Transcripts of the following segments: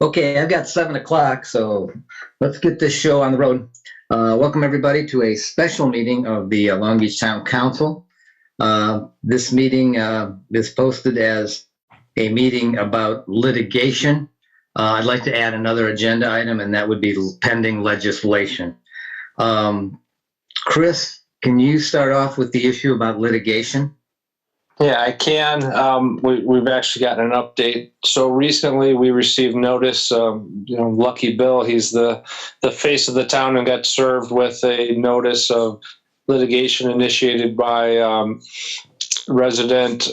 Okay, I've got 7 o'clock, so let's get this show on the road. Welcome everybody to a special meeting of the Long Beach Town Council. This meeting is posted as a meeting about litigation. I'd like to add another agenda item, and that would be pending legislation. Chris, can you start off with the issue about litigation? Yeah, I can. We've actually gotten an update. So recently we received notice, Lucky Bill, he's the face of the town, and got served with a notice of litigation initiated by resident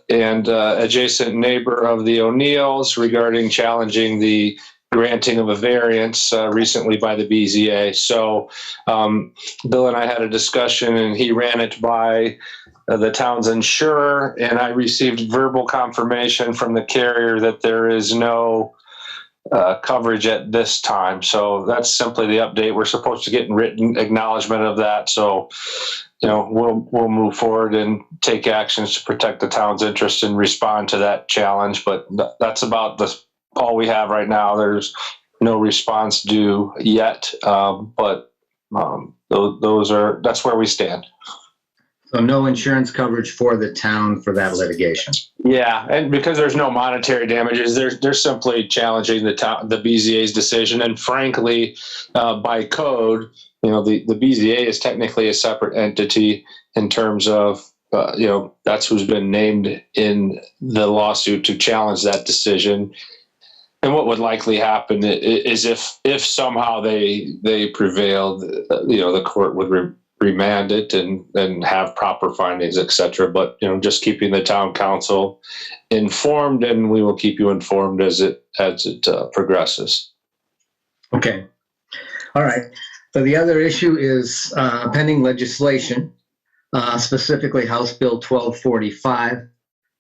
and adjacent neighbor of the O'Neills regarding challenging the granting of a variance recently by the BZA. So Bill and I had a discussion, and he ran it by the town's insurer, and I received verbal confirmation from the carrier that there is no coverage at this time. So that's simply the update. We're supposed to get written acknowledgement of that. So, we'll move forward and take actions to protect the town's interest and respond to that challenge. But that's about all we have right now. There's no response due yet, but that's where we stand. So no insurance coverage for the town for that litigation. Yeah, and because there's no monetary damages, they're simply challenging the BZA's decision. And frankly, by code, the BZA is technically a separate entity in terms of that's who's been named in the lawsuit to challenge that decision. And what would likely happen is if somehow they prevailed, the court would remand it and have proper findings, etc. But just keeping the town council informed, and we will keep you informed as it progresses. Okay. All right. So the other issue is pending legislation, specifically House Bill 1245.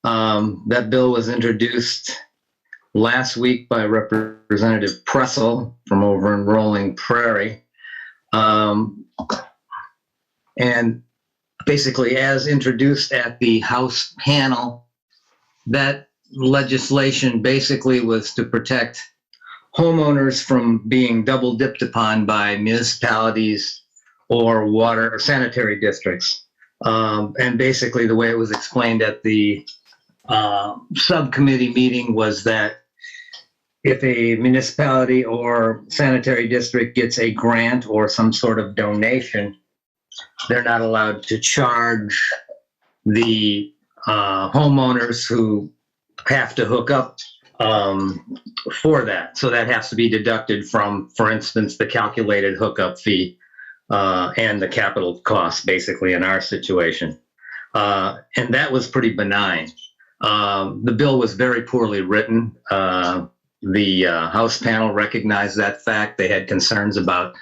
That bill was introduced last week by Representative Pressel from over in Rolling Prairie. And basically, as introduced at the House panel, that legislation basically was to protect homeowners from being double dipped upon by municipalities or water or sanitary districts. And basically, the way it was explained at the subcommittee meeting was that if a municipality or sanitary district gets a grant or some sort of donation, they're not allowed to charge the homeowners who have to hook up for that. So that has to be deducted from, for instance, the calculated hookup fee and the capital cost, basically, in our situation. And that was pretty benign. The bill was very poorly written. The House panel recognized that fact. They had concerns about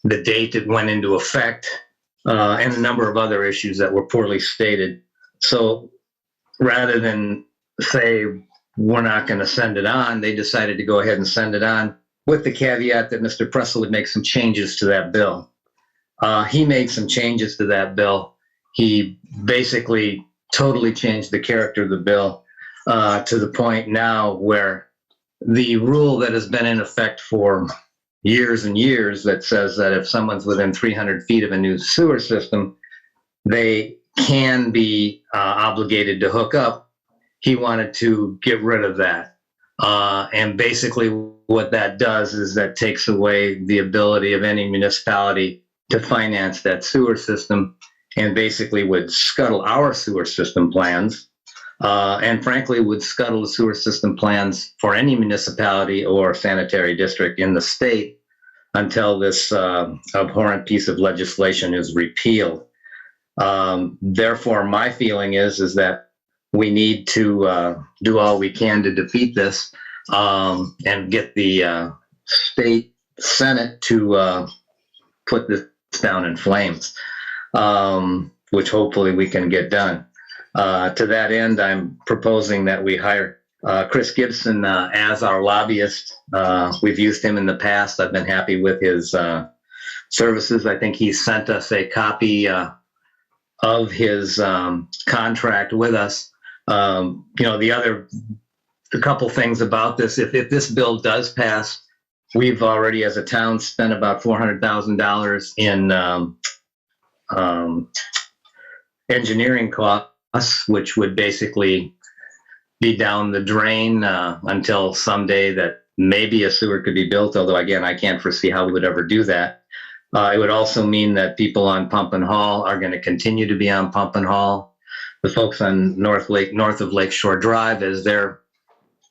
the date it went into effect, and a number of other issues that were poorly stated. So rather than say, we're not going to send it on, they decided to go ahead and send it on with the caveat that Mr. Pressel would make some changes to that bill. He made some changes to that bill. He basically totally changed the character of the bill to the point now where the rule that has been in effect for years and years that says that if someone's within 300 feet of a new sewer system, they can be obligated to hook up. He wanted to get rid of that. And basically what that does is that takes away the ability of any municipality to finance that sewer system, and basically would scuttle our sewer system plans, and frankly would scuttle the sewer system plans for any municipality or sanitary district in the state until this abhorrent piece of legislation is repealed. Therefore, my feeling is that we need to do all we can to defeat this and get the state Senate to put this down in flames, which hopefully we can get done. To that end, I'm proposing that we hire Chris Gibson as our lobbyist. We've used him in the past. I've been happy with his services. I think he sent us a copy of his contract with us. The other a couple things about this. If this bill does pass, we've already, as a town, spent about $400,000 in engineering costs, which would basically be down the drain until someday that maybe a sewer could be built. Although again, I can't foresee how we would ever do that. It would also mean that people on Pump and Hall are going to continue to be on Pump and Hall. The folks on north of Lakeshore Drive, as their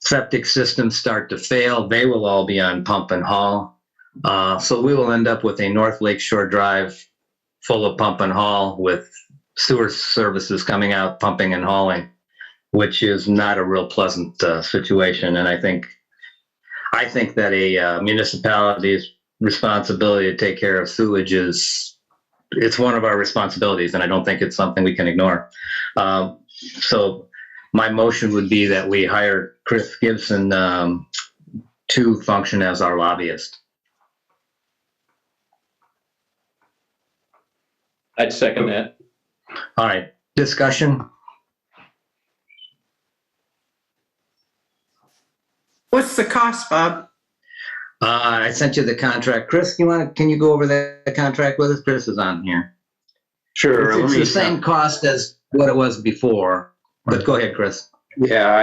septic systems start to fail, they will all be on Pump and Hall. So we will end up with a North Lakeshore Drive full of Pump and Hall with sewer services coming out, pumping and hauling, which is not a real pleasant situation. And I think that a municipality's responsibility to take care of sewage it's one of our responsibilities, and I don't think it's something we can ignore. So my motion would be that we hire Chris Gibson to function as our lobbyist. I'd second that. All right, discussion. What's the cost, Bob? I sent you the contract. Chris, can you go over the contract with us? Chris is on here. Sure. It's the same cost as what it was before, but go ahead, Chris. Yeah,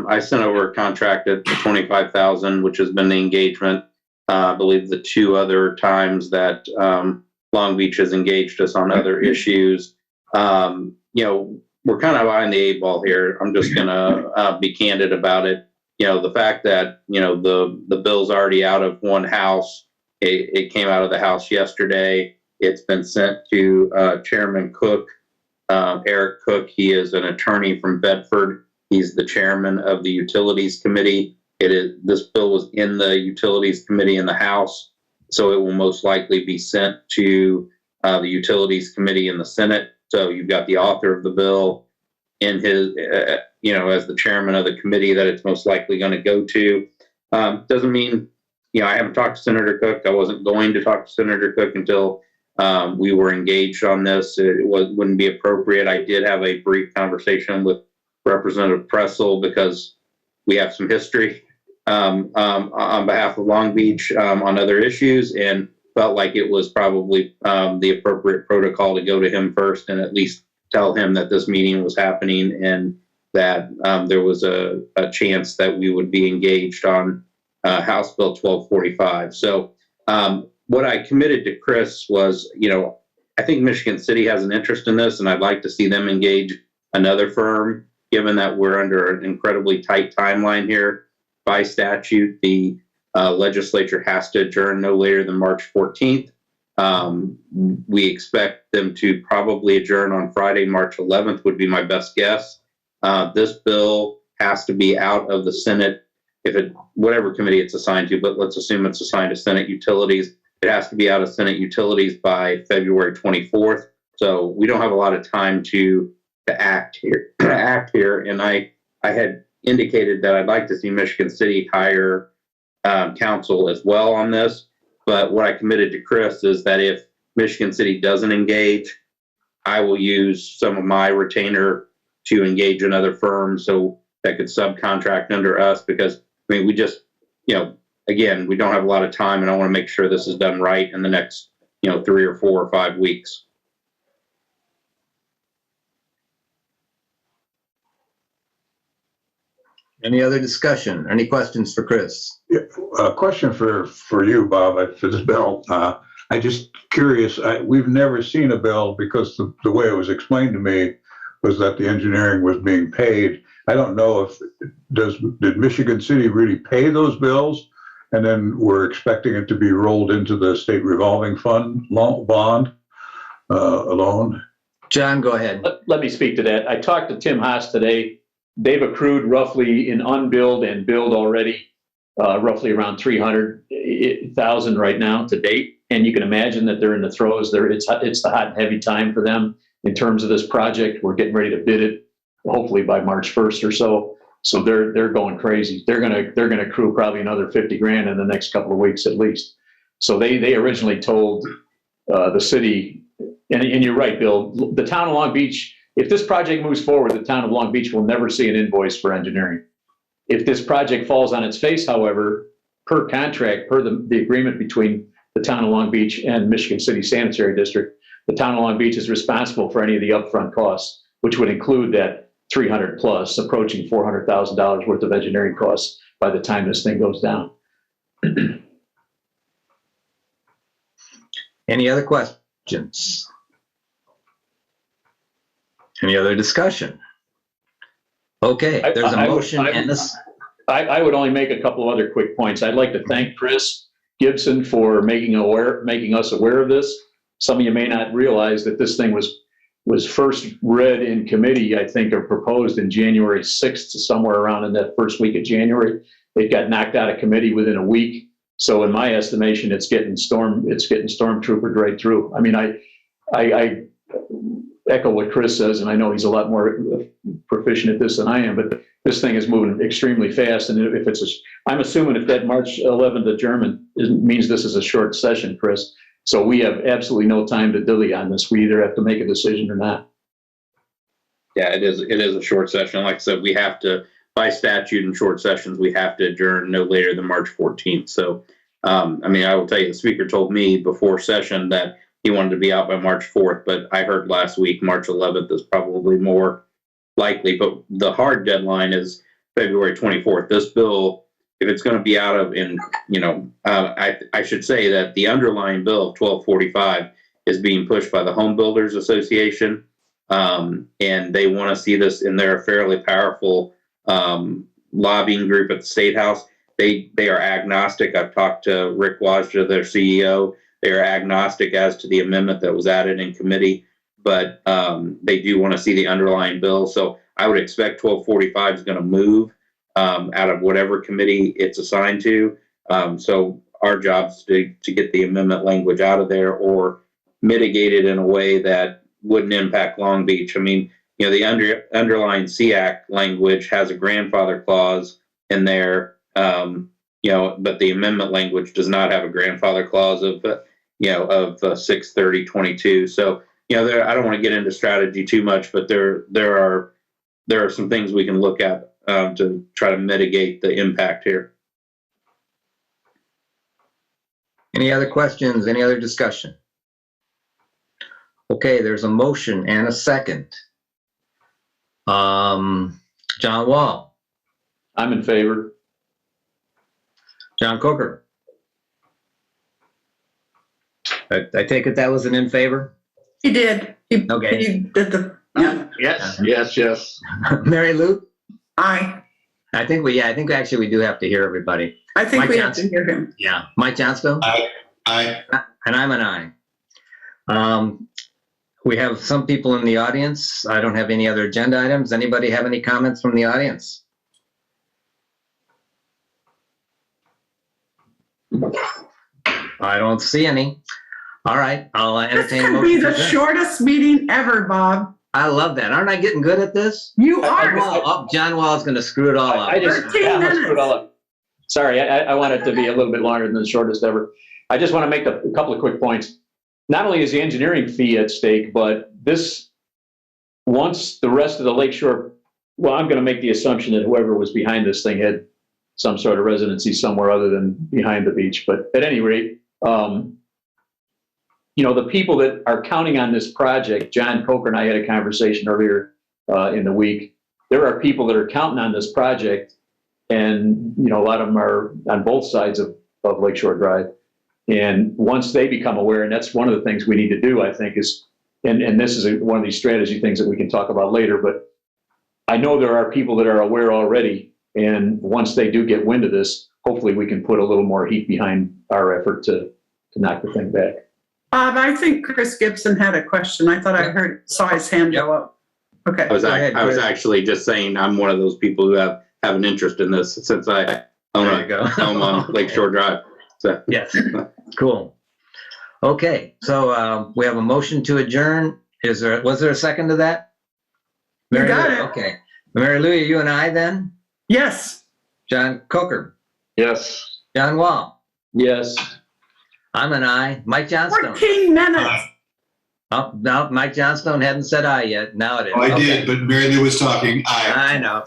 I sent over a contract at $25,000, which has been the engagement. I believe the two other times that Long Beach has engaged us on other issues. We're kind of behind the eight ball here. I'm just gonna be candid about it. The fact that the bill's already out of one house. It came out of the house yesterday. It's been sent to Chairman Cook, Eric Cook. He is an attorney from Bedford. He's the chairman of the Utilities Committee. This bill was in the Utilities Committee in the House, so it will most likely be sent to the Utilities Committee in the Senate. So you've got the author of the bill in his, as the chairman of the committee that it's most likely going to go to. Doesn't mean, I haven't talked to Senator Cook. I wasn't going to talk to Senator Cook until we were engaged on this. Wouldn't be appropriate. I did have a brief conversation with Representative Pressel because we have some history on behalf of Long Beach on other issues, and felt like it was probably the appropriate protocol to go to him first and at least tell him that this meeting was happening and that there was a chance that we would be engaged on House Bill 1245. So what I committed to Chris was, I think Michigan City has an interest in this, and I'd like to see them engage another firm, given that we're under an incredibly tight timeline here. By statute, the legislature has to adjourn no later than March 14th. We expect them to probably adjourn on Friday, March 11th would be my best guess. This bill has to be out of the Senate, whatever committee it's assigned to, but let's assume it's assigned to Senate Utilities. It has to be out of Senate Utilities by February 24th. So we don't have a lot of time to act here. And I had indicated that I'd like to see Michigan City hire counsel as well on this. But what I committed to Chris is that if Michigan City doesn't engage, I will use some of my retainer to engage another firm so that could subcontract under us, because we just, again, we don't have a lot of time, and I want to make sure this is done right in the next, 3 or 4 or 5 weeks. Any other discussion? Any questions for Chris? Yeah, a question for you, Bob, for this bill. I just curious. We've never seen a bill because the way it was explained to me was that the engineering was being paid. I don't know did Michigan City really pay those bills, and then we're expecting it to be rolled into the state revolving fund bond loan? John, go ahead. Let me speak to that. I talked to Tim Haas today. They've accrued roughly in unbilled and billed already, roughly around 300,000 right now to date. And you can imagine that they're in the throes. It's the hot and heavy time for them in terms of this project. We're getting ready to bid it, hopefully by March 1st or so. So they're going crazy. They're gonna accrue probably another 50 grand in the next couple of weeks at least. So they originally told the city, and you're right, Bill, the town of Long Beach. If this project moves forward, the town of Long Beach will never see an invoice for engineering. If this project falls on its face, however, per contract, per the agreement between the town of Long Beach and Michigan City Sanitary District, the town of Long Beach is responsible for any of the upfront costs, which would include that 300 plus, approaching $400,000 worth of engineering costs by the time this thing goes down. Any other questions? Any other discussion? Okay, there's a motion and this. I would only make a couple of other quick points. I'd like to thank Chris Gibson for making us aware of this. Some of you may not realize that this thing was first read in committee, I think, or proposed in January 6th, somewhere around in that first week of January. It got knocked out of committee within a week. So in my estimation, it's getting stormtroopered right through. I mean, I echo what Chris says, and I know he's a lot more proficient at this than I am, but this thing is moving extremely fast. And if I'm assuming if that March 11th adjournment means this is a short session, Chris. So we have absolutely no time to dilly on this. We either have to make a decision or not. Yeah, it is a short session. Like I said, we have to, by statute in short sessions, we have to adjourn no later than March 14th. So, I mean, I will tell you, the speaker told me before session that he wanted to be out by March 4th, but I heard last week March 11th is probably more likely. But the hard deadline is February 24th. This bill, if it's going to be out of, I should say that the underlying bill of 1245 is being pushed by the Home Builders Association, and they want to see this in their fairly powerful lobbying group at the State House. They are agnostic. I've talked to Rick Wajda, their CEO. They are agnostic as to the amendment that was added in committee, but they do want to see the underlying bill. So I would expect 1245 is going to move out of whatever committee it's assigned to. So our job is to get the amendment language out of there or mitigate it in a way that wouldn't impact Long Beach. I mean, the underlying SEAC language has a grandfather clause in there, but the amendment language does not have a grandfather clause of 6/30/22. So, I don't want to get into strategy too much, but there are some things we can look at to try to mitigate the impact here. Any other questions? Any other discussion? Okay, there's a motion and a second. John Wall, I'm in favor. John Coker. I take it that was an in favor? He did. Okay. He did the, yeah. Yes. Mary Lou? Aye. I think actually we do have to hear everybody. I think Mike we Johnson? have to hear him. Yeah. Mike Johnstone? Aye. And I'm an aye. We have some people in the audience. I don't have any other agenda items. Anybody have any comments from the audience? I don't see any. All right, I'll This entertain a could be motion. the shortest meeting ever, Bob. I love that. Aren't I getting good at this? You are. John Wall's going to screw it all up. I just 13 yeah, let's minutes. put it all up. Sorry, I want it to be a little bit longer than the shortest ever. I just want to make a couple of quick points. Not only is the engineering fee at stake, but this, once the rest of the lakeshore, well, I'm going to make the assumption that whoever was behind this thing had some sort of residency somewhere other than behind the beach. But at any rate, the people that are counting on this project, John Coker and I had a conversation earlier in the week. There are people that are counting on this project, and a lot of them are on both sides of Lakeshore Drive. And once they become aware, and that's one of the things we need to do, I think, is, and this is one of these strategy things that we can talk about later, but I know there are people that are aware already, and once they do get wind of this, hopefully we can put a little more heat behind our effort to knock the thing back. Bob, I think Chris Gibson had a question. I thought I saw his hand go up. Okay. I was actually just saying I'm one of those people who have an interest in this since I own There you go. a home on Lakeshore Drive. So Yes, cool. Okay, so we have a motion to adjourn. Was there a second to that? You Mary got Lou, it. okay. Mary Lou, you and I then? Yes. John Coker, Yes. John Wall, Yes. I'm an aye. Mike Johnstone. 14 minutes. Oh, no, Mike Johnstone hadn't said aye yet. Now it is. Oh, I Okay. did, but Mary Lou was talking. Aye. I know.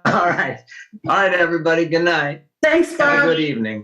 All right. All right, everybody. Good night. Thanks, Have a Bob. good evening.